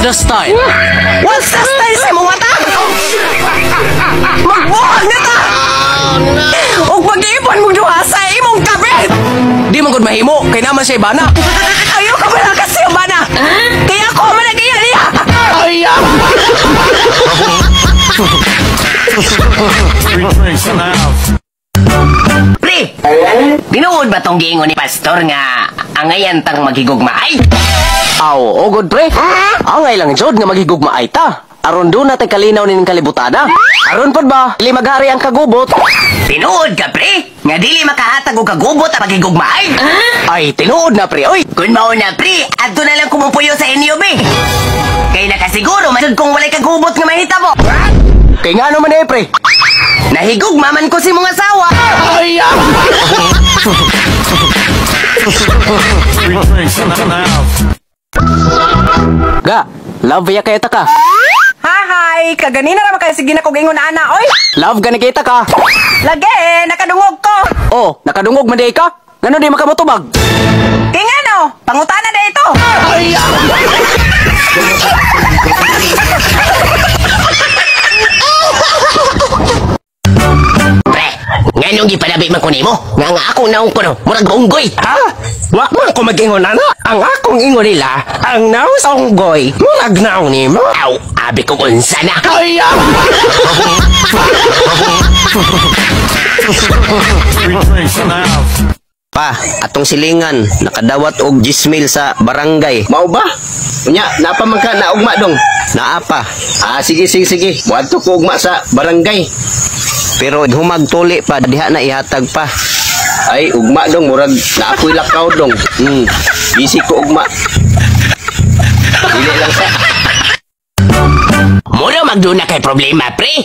The style. What's the style sa mga ta? Magbuhat na ta! O pag-iipon mo duha sa imong kabit! Di mo gud mahimo, kay naman siya ibana. Ayaw ka pala kasi ibana! Kaya ako managaya niya! Ayaw! Pre! Binuod ba tong giingon ni Pastor nga angayan tang magigugmaay? Aw, o good pre. Angay lang jud nga magigugmaay ta. Aron do natay kalinaw ning kalibutada. Aron pod ba, dili maghari ang kagubot. Tinuod ka, pre? Nga dili makahatag og kagubot ang magigugmaay? Ay, tinuod na pre, oy. Kung mao na, pre, adto na lang kumupuyo sa inyo, be. Kay nakasiguro masud kung walay kagubot nga mahitabo. Kay nga naman eh pre. Nahigugmaman ko si mong asawa. Ayaw! Ga, love ya kay ta ka. Hi! Kaganina naman kayo sige na kong ingon na ana, oy! Love gani kita ka. Lagi, nakadungog ko! Oh, nakadungog man di ka. Ngano di makamutubag? Kaya nga no, pangutana na ito! Pre, nganong gipanabi man ko nimo? Nga ako naong ko no, murag unggoy. Ha? Wa man ko mag-ingon na. Ang akong ingon nila, ang naong sa unggoy, murag naong nimo. Aw, abi ko unsa na. Ayaw! Pa, atong silingan, nakadawat og 10,000 sa barangay. Mau ba? Unya, napa man ka naugma dong? Naa pa. Sige. Muadto ko ugma sa barangay. Pero humag tuli pa, diha na ihatag pa. Ay, ugma dong, murag naapoy lakaw dong. Busy ko ugma. Dili lang sa... Mura magduna kay problema, pre.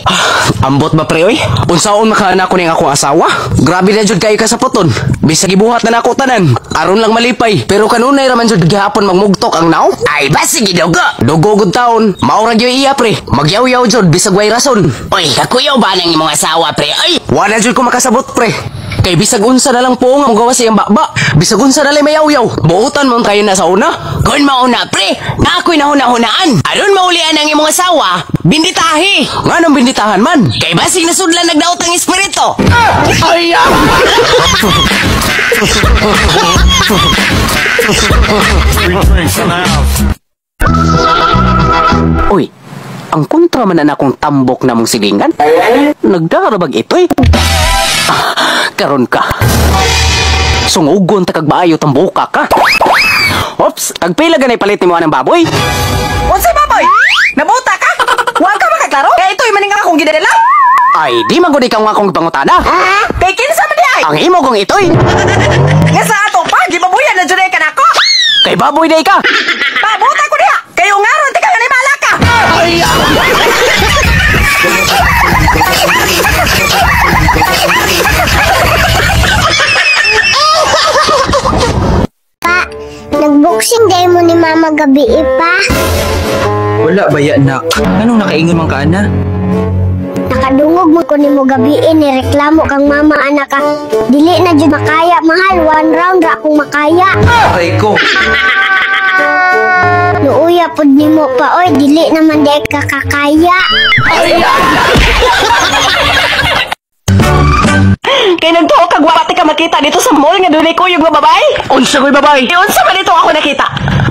Ambot ba pre oy? Unsaon makana ko ning akong asawa? Grabe na jud kay ka sa puton. Bisag gibuhat na nako tanan. Aron lang malipay. Pero kanunay ra man jud gihapon magmugtok ang naw. Ay, ba sige dugo. Dugo gud taon. Mao ra gyud iya pre. Magyaw-yaw jud bisag way rason. Oy, kakuyaw ba nang imong asawa, pre? Oy, Wala jud ko makasabot pre. Kay bisag unsa na lang po nga magawa sa iyang bakba. Bisag unsa na lang mayaw-yaw. Buutan mo kayo na sa una. kun mauna, pre, na ako'y nahuna-hunaan. Aron maulian ang imong asawa, binditahi. Nganong binditahan man? Kay basig na sudlan nagdaot ang espiritu. Ayaw! Uy, ang kontra man na akong tambok na mong silingan. Nagdarabag ito eh. Karon ka. Sungugon ta kag maayo tambuka ka. Ops, tagpila ganay palit ni mo anang baboy. Unsay baboy? Nabuta ka? Huwag ka makaklaro? Kaya ito'y maning akong ginadala? Ay, di man gud ikaw nga akong pangutana. Kay kinsa man di ay? Ang imo kong itoy. Nga sa ato pa, gibabuyan na dyan ka nako. Kay baboy day ka. Pabuta ko diha. Kayo nga ron, tika nga ni malaka. Nagboxing day mo ni Mama gabi pa. Wala ba ya, nak? Anong nakaingon man ka, ana? Nakadungog mo ko ni mo gabi nireklamo kang mama anak ka. Dili na jud makaya mahal, 1 round ra akong makaya. Ay ko. Nuuya pud nimo pa oy, dili naman di ka kakaya. Kay nagtuo kag wapati ka makita dito sa mall nga dunay kuyog nga babae. Unsa koy babae? Unsa man dito ako nakita?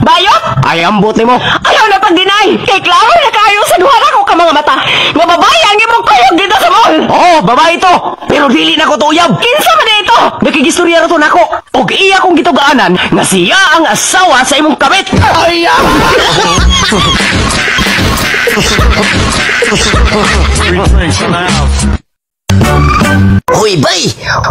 Bayot? Ay ambot nimo. Ayaw na pag-deny. Kay klaro na kayo sa duha na ko ka mga mata. Nga babae ang imong kuyog dito sa mall. Oh, babae to. Pero dili na ko tuyab. Kinsa man dito? Nakigistorya ra to nako. Og iya kong gitugaanan nga siya ang asawa sa imong kabit. Ayaw! Hoy, bay!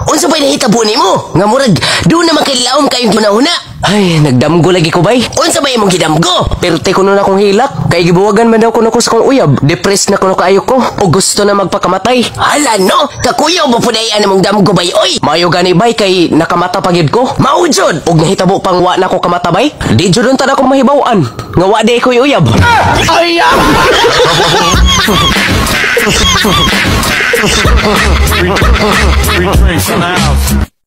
Unsa ba'y nahitabo nimo? Nga murag, doon naman kay laom kayong ginahuna. Ay, nagdamgo lagi ko bay. Unsa ba imong gidamgo? Pero te kuno na akong hilak. Kay gibuwagan man daw kuno ko sa kong uyab. Depressed na kuno kaayo ko. O gusto na magpakamatay. Hala no, kakuyaw mo punayan namong damgo bay oy. Mayo gani bay kay nakamata pagid ko. Maujod. Og nahitabo pang wa na ko kamata bay. Di jud ta na akong mahibaw-an. Nga wa di ko uyab. Free drinks in the house.